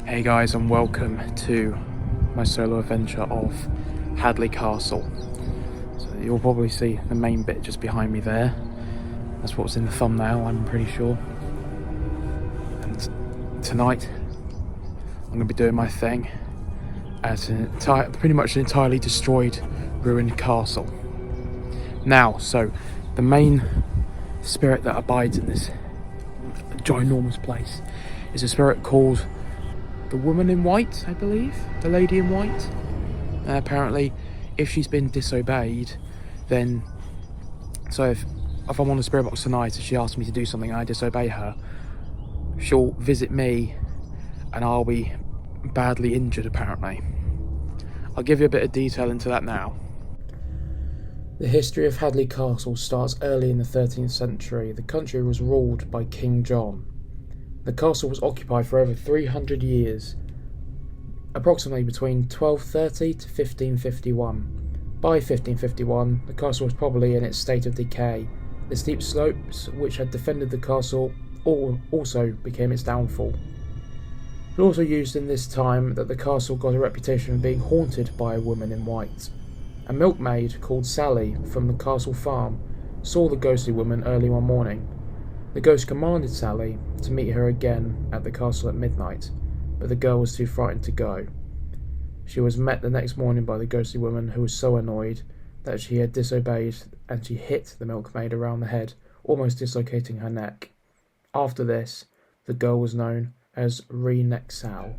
Hey guys, and welcome to my solo adventure of Hadleigh Castle. So you'll probably see the main bit just behind me there. That's what's in the thumbnail, I'm pretty sure. And tonight I'm going to be doing my thing at pretty much an entirely destroyed, ruined castle. Now, so the main spirit that abides in this ginormous place is a spirit called the woman in white, I believe, the lady in white. Apparently, if she's been disobeyed, then if I'm on the spirit box tonight and she asks me to do something and I disobey her, she'll visit me and I'll be badly injured, apparently. I'll give you a bit of detail into that now. The history of Hadleigh Castle starts early in the 13th century. The country was ruled by King John. The castle was occupied for over 300 years, approximately between 1230 to 1551. By 1551, the castle was probably in its state of decay. The steep slopes which had defended the castle also became its downfall. It was also used in this time that the castle got a reputation of being haunted by a woman in white. A milkmaid called Sally from the castle farm saw the ghostly woman early one morning. The ghost commanded Sally to meet her again at the castle at midnight, but the girl was too frightened to go. She was met the next morning by the ghostly woman, who was so annoyed that she had disobeyed, and she hit the milkmaid around the head, almost dislocating her neck. After this, the girl was known as Neck Sal.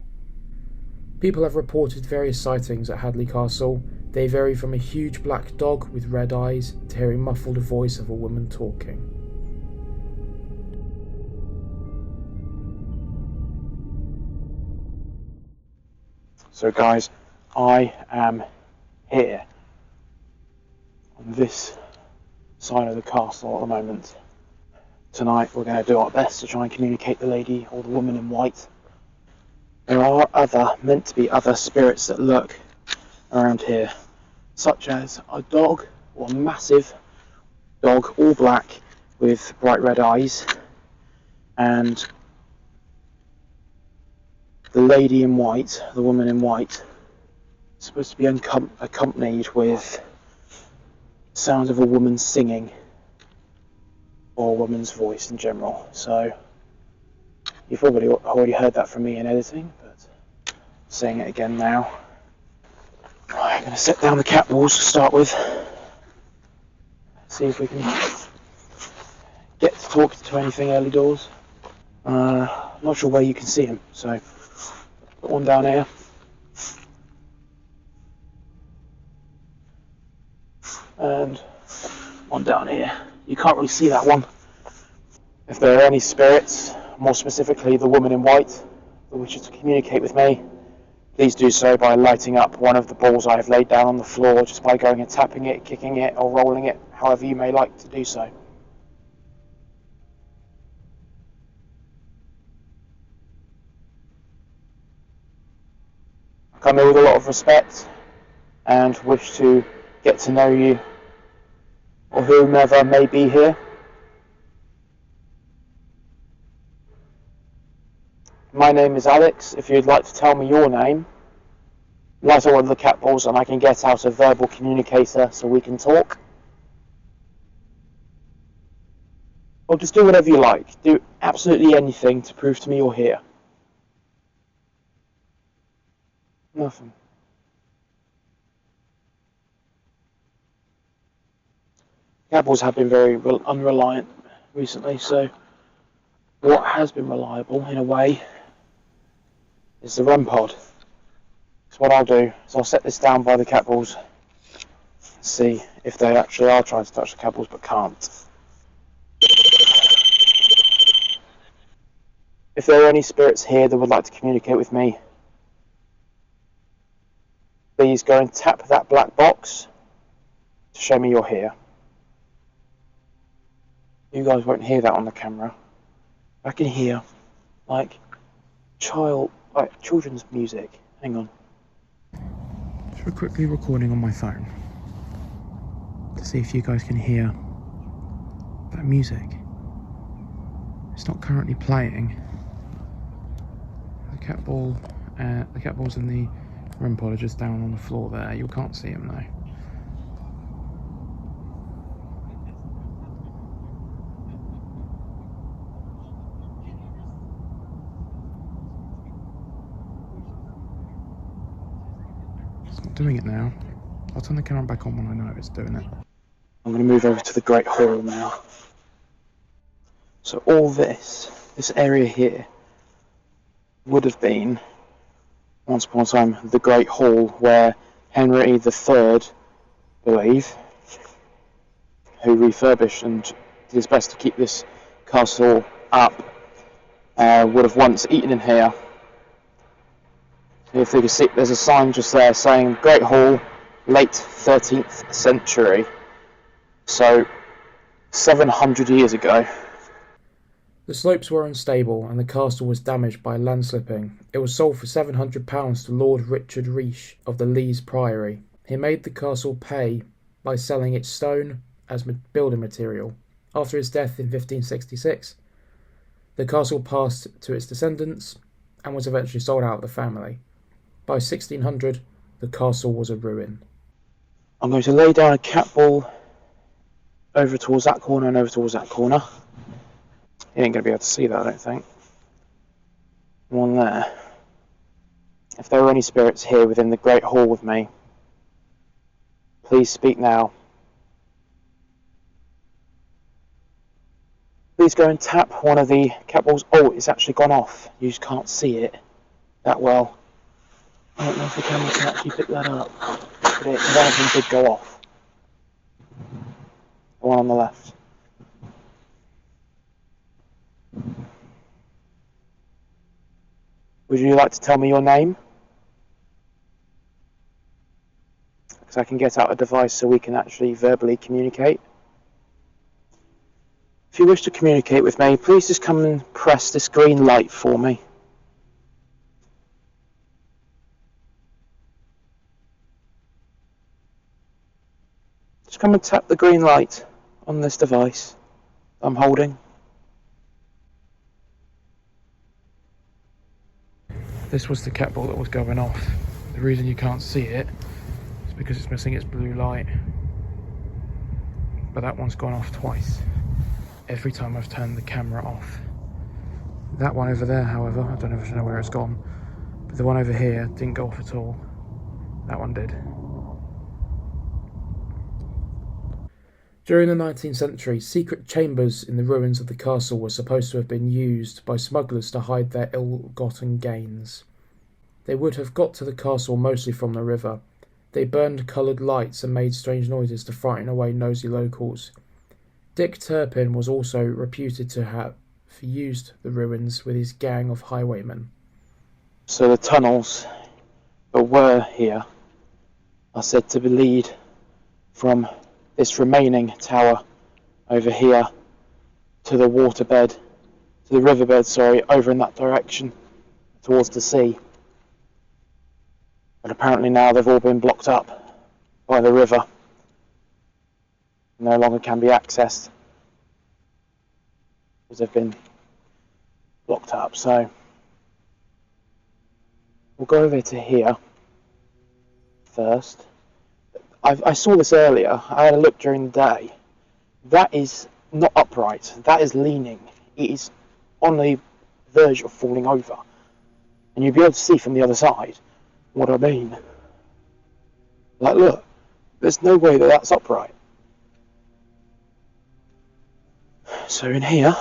People have reported various sightings at Hadleigh Castle. They vary from a huge black dog with red eyes to hearing muffled voice of a woman talking. So guys, I am here on this side of the castle at the moment. Tonight we're going to do our best to try and communicate the lady or the woman in white. There are meant to be other spirits that lurk around here, such as a dog, or a massive dog, all black with bright red eyes, and the lady in white, the woman in white, is supposed to be accompanied with sounds of a woman singing, or a woman's voice in general. So you've probably already heard that from me in editing, but saying it again now. I'm going to set down the cat balls to start with. See if we can get to talk to anything early doors. I'm not sure where you can see him, so put one down here. And one down here. You can't really see that one. If there are any spirits, more specifically the woman in white, that wishes to communicate with me, please do so by lighting up one of the balls I have laid down on the floor, just by going and tapping it, kicking it, or rolling it, however you may like to do so. I come here with a lot of respect and wish to get to know you, or whomever may be here. My name is Alex. If you'd like to tell me your name, light on one of the cat balls and I can get out a verbal communicator so we can talk. Or just do whatever you like. Do absolutely anything to prove to me you're here. Nothing. Cat balls have been very unreliant recently, so what has been reliable in a way is the REM pod. So what I'll do is I'll set this down by the cat balls, see if they actually are trying to touch the cat balls but can't. If there are any spirits here that would like to communicate with me, please go and tap that black box to show me you're here. You guys won't hear that on the camera. I can hear like children's music. Hang on. Just quickly recording on my phone to see if you guys can hear that music. It's not currently playing. The cat ball The cat balls and the REM pod are just down on the floor there. You can't see them though. It's not doing it now. I'll turn the camera back on when I know it's doing it. I'm going to move over to the Great Hall now. So all this area here would have been, once upon a time, the Great Hall where Henry III, I believe, who refurbished and did his best to keep this castle up, would have once eaten in here. If you can see, there's a sign just there saying Great Hall, late 13th century. So, 700 years ago. The slopes were unstable and the castle was damaged by landslipping. It was sold for £700 to Lord Richard Reich of the Lees Priory. He made the castle pay by selling its stone as building material. After his death in 1566, the castle passed to its descendants and was eventually sold out of the family. By 1600, the castle was a ruin. I'm going to lay down a cat ball over towards that corner and over towards that corner. You ain't going to be able to see that, I don't think. One there. If there are any spirits here within the Great Hall with me, please speak now. Please go and tap one of the cat balls. Oh, it's actually gone off. You just can't see it that well. I don't know if the camera can actually pick that up. But one of them did go off. The one on the left. Would you like to tell me your name? Because I can get out a device so we can actually verbally communicate. If you wish to communicate with me, please just come and press this green light for me. Just come and tap the green light on this device I'm holding. This was the cat ball that was going off. The reason you can't see it is because it's missing its blue light. But that one's gone off twice. Every time I've turned the camera off. That one over there, however, I don't know if I know where it's gone, but the one over here didn't go off at all. That one did. During the 19th century, secret chambers in the ruins of the castle were supposed to have been used by smugglers to hide their ill-gotten gains. They would have got to the castle mostly from the river. They burned coloured lights and made strange noises to frighten away nosy locals. Dick Turpin was also reputed to have used the ruins with his gang of highwaymen. So the tunnels that were here are said to lead from this remaining tower over here to the waterbed, to the riverbed, over in that direction towards the sea. But apparently now they've all been blocked up by the river. No longer can be accessed because they've been blocked up. So we'll go over to here first. I saw this earlier. I had a look during the day. That is not upright. That is leaning. It is on the verge of falling over. And you'll be able to see from the other side what I mean. Like, look. There's no way that that's upright. So in here,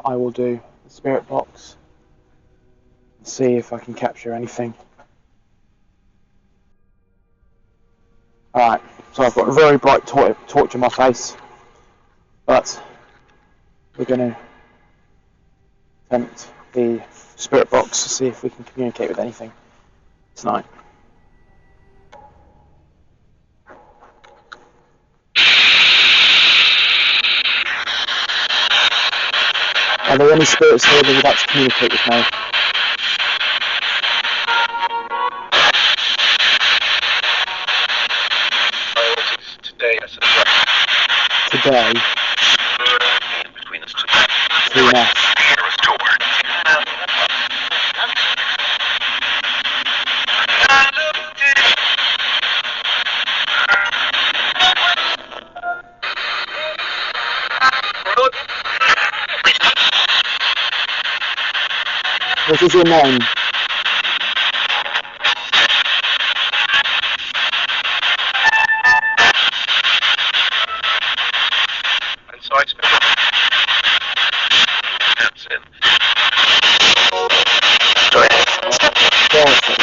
I will do the spirit box. See if I can capture anything. Alright, so I've got a very bright torch in my face, but we're going to attempt the spirit box to see if we can communicate with anything tonight. Are there any spirits here that would like to communicate with me? Today. EMF. What is your name? And so I expect that's in. Dorothy.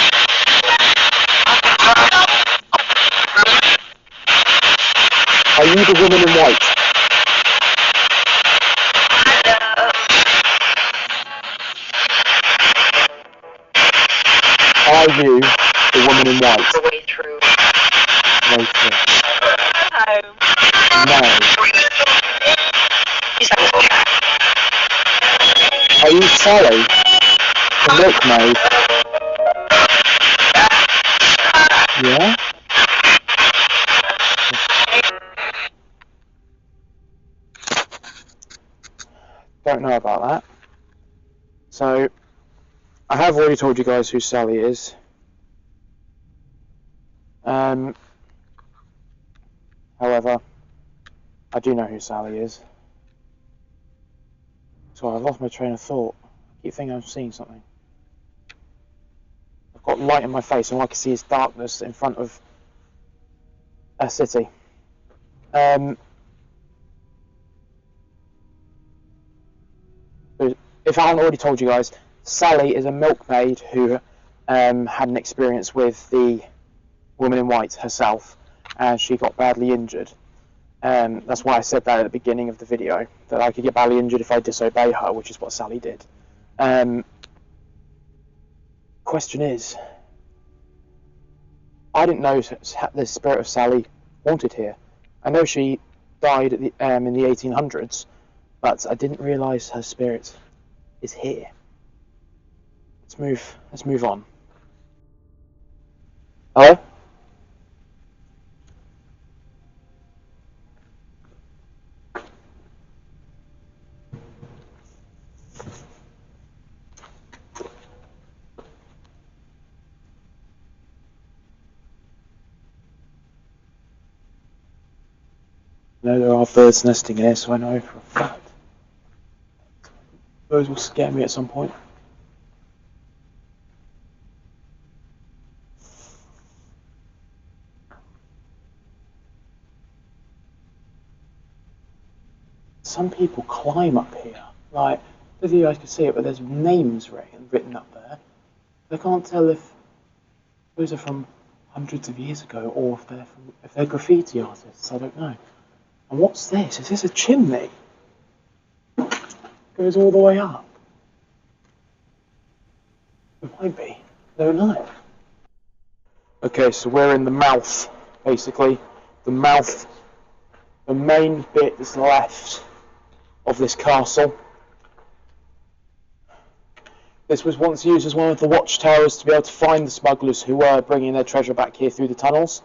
Are you the woman in white? Are you the woman in white? The way through. Way through. Home. No. Is that Are you Sally, the milkmaid? Yeah? Don't know about that. So, I have already told you guys who Sally is. However, I do know who Sally is. So I've lost my train of thought. I keep thinking I'm seeing something. I've got light in my face and all I can see is darkness in front of a city. If I haven't already told you guys, Sally is a milkmaid who had an experience with the woman in white herself, and she got badly injured. That's why I said that at the beginning of the video, that I could get badly injured if I disobey her, which is what Sally did. Question is, I didn't know the spirit of Sally haunted here. I know she died at in the 1800s, but I didn't realise her spirit is here. Let's move on. Hello? No, there are birds nesting here, so I know for a fact. Those will scare me at some point. Some people climb up here. Like, I don't know if you guys can see it, but there's names written up there. I can't tell if those are from hundreds of years ago or if they're graffiti artists. I don't know. And what's this? Is this a chimney? Goes all the way up. It might be. I don't know. Okay, so we're in the mouth, basically. The mouth, the main bit that's left of this castle. This was once used as one of the watchtowers to be able to find the smugglers who were bringing their treasure back here through the tunnels.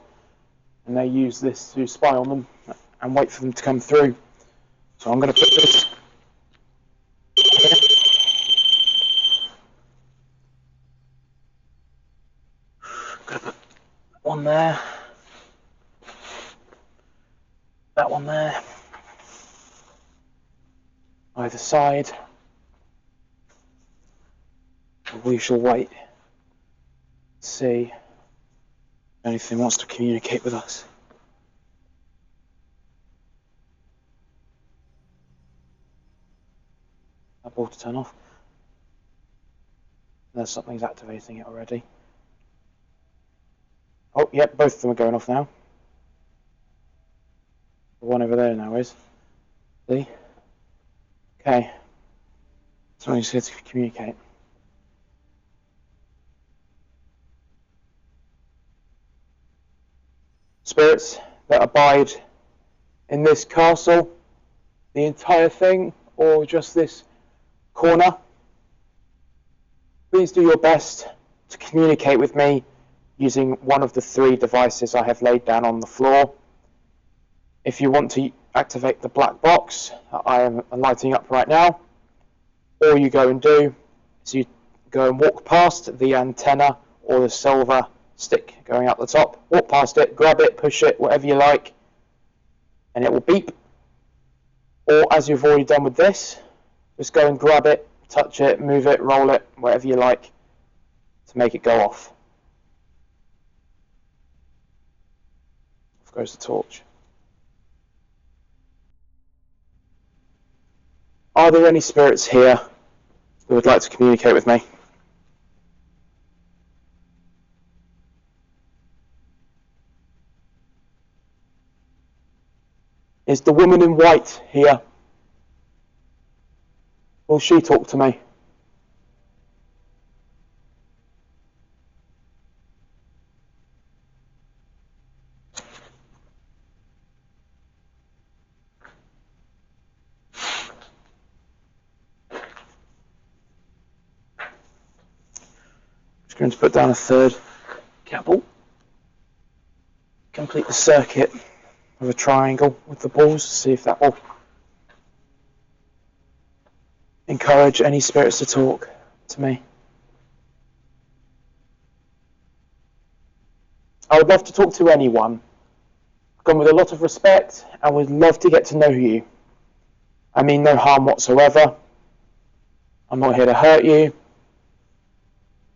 And they used this to spy on them and wait for them to come through. So I'm going to put this here. Going to put one there. That one there. Either side. We shall wait. See if anything wants to communicate with us. That ball to turn off. There's something's activating it already. Oh, yep, both of them are going off now. The one over there now is. See? Okay. Something's here to communicate. Spirits that abide in this castle, the entire thing, or just this corner, please do your best to communicate with me using one of the 3 devices I have laid down on the floor. If you want to activate the black box that I am lighting up right now, all you go and do is you go and walk past the antenna or the silver stick going out the top. Walk past it, grab it, push it, whatever you like, and it will beep. Or as you've already done with this, just go and grab it, touch it, move it, roll it, whatever you like to make it go off. Off goes the torch. Are there any spirits here who would like to communicate with me? Is the woman in white here? Will she talk to me? Just going to put down a third cable. Complete the circuit of a triangle with the balls to see if that will encourage any spirits to talk to me. I would love to talk to anyone. I've gone with a lot of respect and would love to get to know you. I mean no harm whatsoever. I'm not here to hurt you.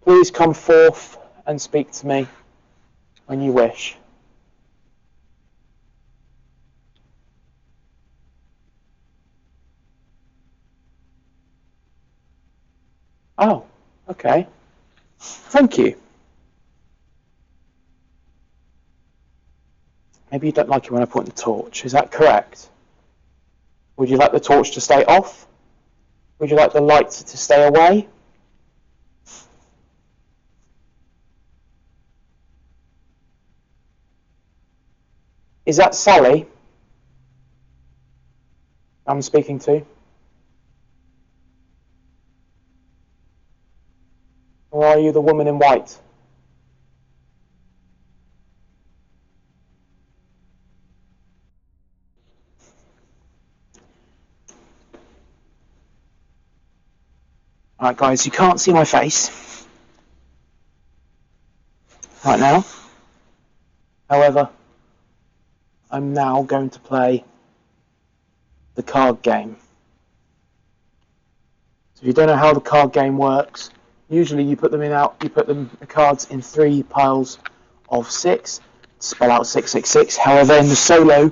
Please come forth and speak to me when you wish. Oh, okay. Thank you. Maybe you don't like it when I point the torch. Is that correct? Would you like the torch to stay off? Would you like the light to stay away? Is that Sally I'm speaking to? Or are you the woman in white? Alright guys, you can't see my face right now. However, I'm now going to play the card game. So if you don't know how the card game works, usually you put the cards in 3 piles of 6 to spell out 666. However, in the solo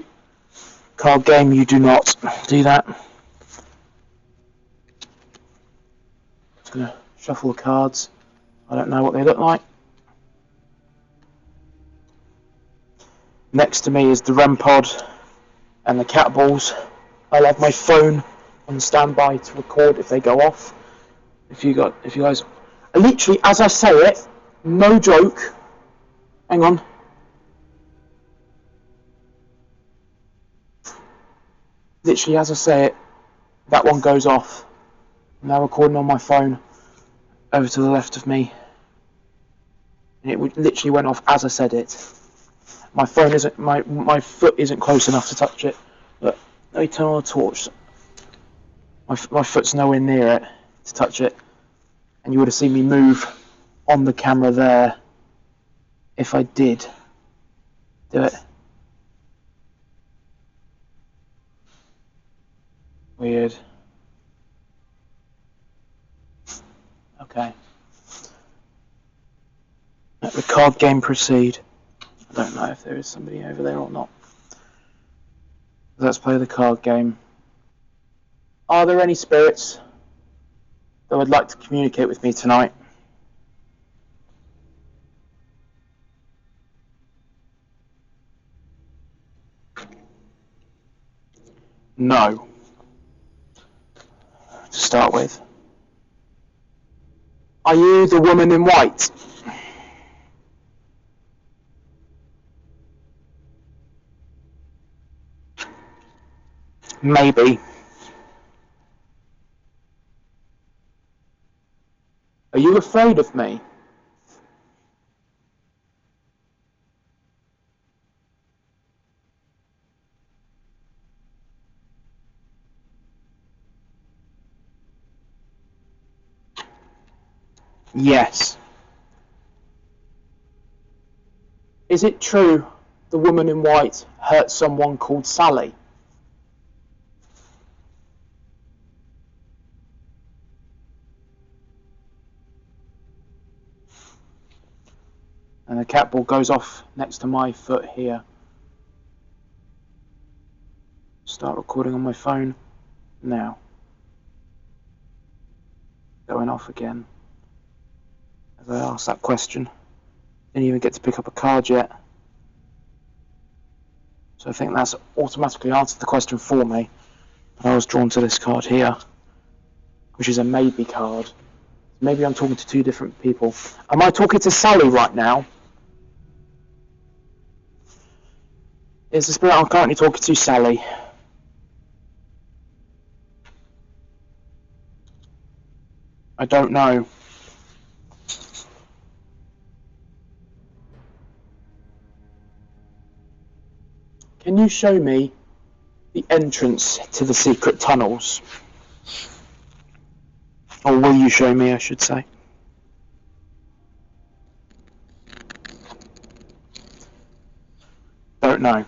card game, you do not do that. Just going to shuffle the cards. I don't know what they look like. Next to me is the REM pod and the cat balls. I'll have my phone on standby to record if they go off. If you guys, literally as I say it, no joke. Hang on. Literally as I say it, that one goes off. I'm now recording on my phone over to the left of me, and it literally went off as I said it. My phone isn't, my foot isn't close enough to touch it. But let me turn on the torch. My foot's nowhere near it to touch it, and you would have seen me move on the camera there if I did do it. Weird. Okay. Let the card game proceed. I don't know if there is somebody over there or not. Let's play the card game. Are there any spirits that would like to communicate with me tonight? No. To start with. Are you the woman in white? Maybe. Are you afraid of me? Yes. Is it true the woman in white hurt someone called Sally? And the cat ball goes off next to my foot here. Start recording on my phone now. Going off again. As I ask that question. Didn't even get to pick up a card yet. So I think that's automatically answered the question for me. But I was drawn to this card here, which is a maybe card. Maybe I'm talking to two different people. Am I talking to Sally right now? Is the spirit I'm currently talking to Sally? I don't know. Can you show me the entrance to the secret tunnels? Or will you show me, I should say? Don't know.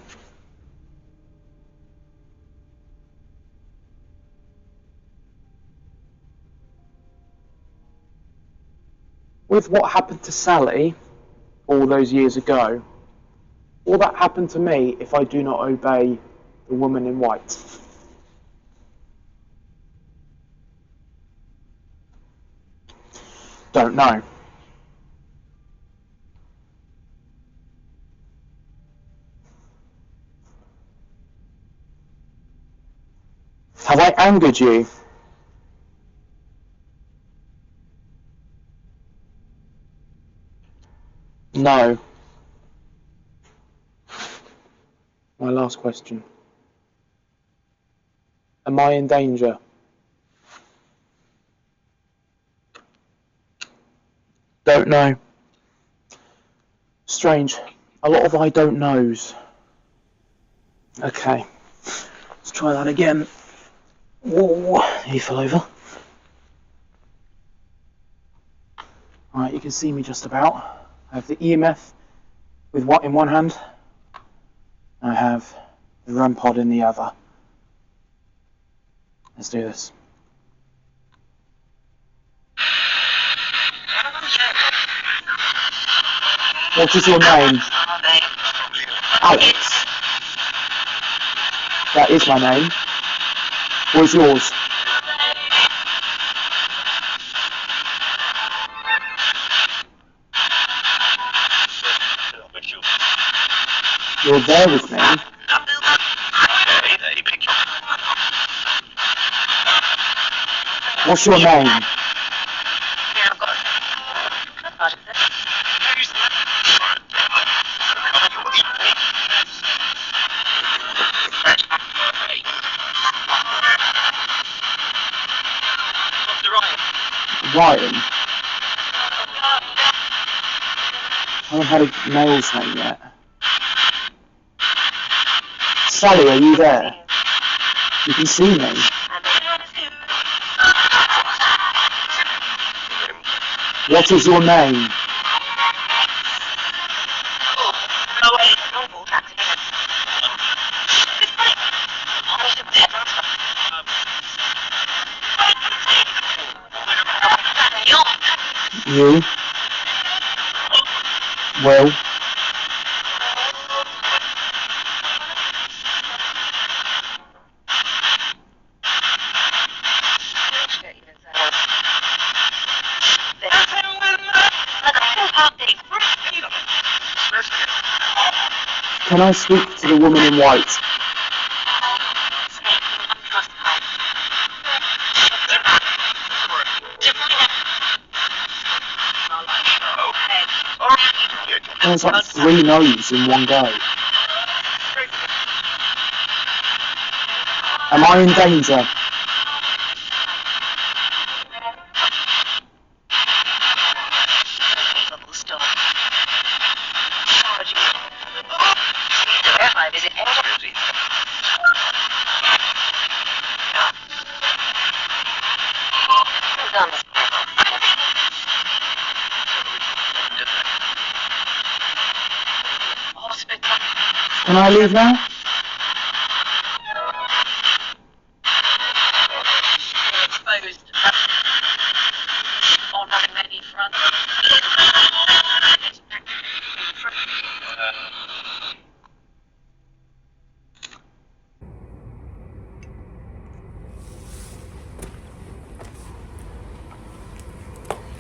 With what happened to Sally all those years ago, will that happen to me if I do not obey the woman in white? Don't know. Have I angered you? No. My last question. Am I in danger? Don't know. Strange. A lot of I don't knows. Okay. Let's try that again. Whoa, he fell over. Alright, you can see me just about. I have the EMF with what in one hand. I have the REM pod in the other. Let's do this. What is your name? Alex. That is my name. What is yours? You're there with me? What's your name? Ryan. I haven't had a male's name yet. Sally, are you there? You can see me. What is your name? You will Can I speak to the woman in white? There's like 3 no's in one go. Am I in danger? Can I leave now? Exposed on many fronts.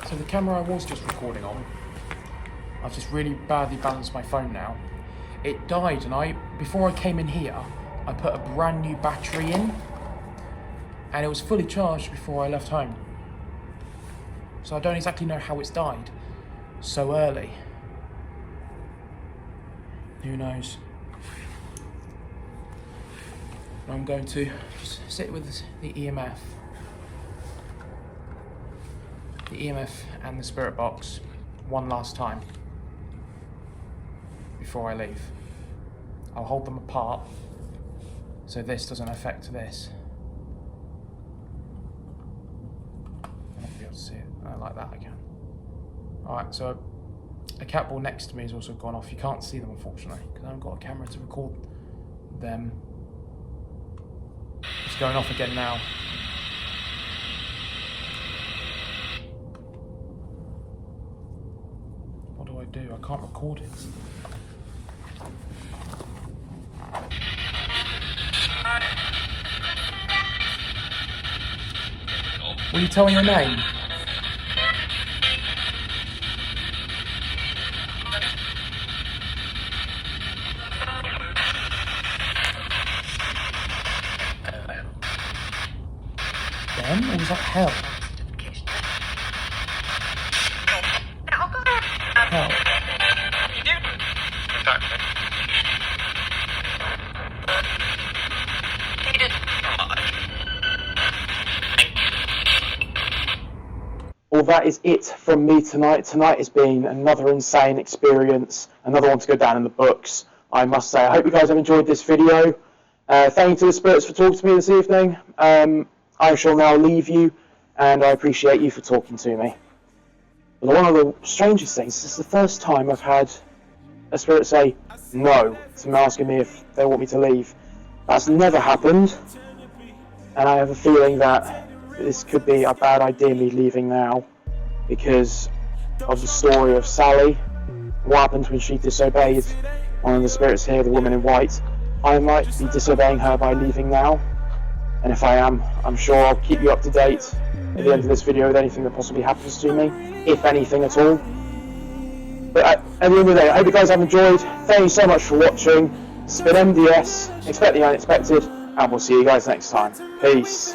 So the camera I was just recording on, I've just really badly balanced my phone now. It died, and before I came in here, I put a brand new battery in, and it was fully charged before I left home. So I don't exactly know how it's died so early. Who knows? I'm going to just sit with the EMF. The EMF and the spirit box one last time before I leave. I'll hold them apart so this doesn't affect this. I won't be able to see it like that again. Alright, so a cat ball next to me has also gone off. You can't see them, unfortunately, because I haven't got a camera to record them. It's going off again now. What do I do? I can't record it. Will you tell me your name? Ben, or was that Hell? Hell. Well, that is it from me tonight. Tonight has been another insane experience, another one to go down in the books, I must say. I hope you guys have enjoyed this video. Thank you to the spirits for talking to me this evening. I shall now leave you, and I appreciate you for talking to me. But one of the strangest things, this is the first time I've had a spirit say no to me asking me if they want me to leave. That's never happened, and I have a feeling that this could be a bad idea, me leaving now, because of the story of Sally, what happened when she disobeyed one of the spirits here, the woman in white. I might be disobeying her by leaving now, and if I am, I'm sure I'll keep you up to date at the end of this video with anything that possibly happens to me, if anything at all. But at the end of the day, I hope you guys have enjoyed. Thank you so much for watching. It's been MDS, expect the unexpected, and we'll see you guys next time. Peace.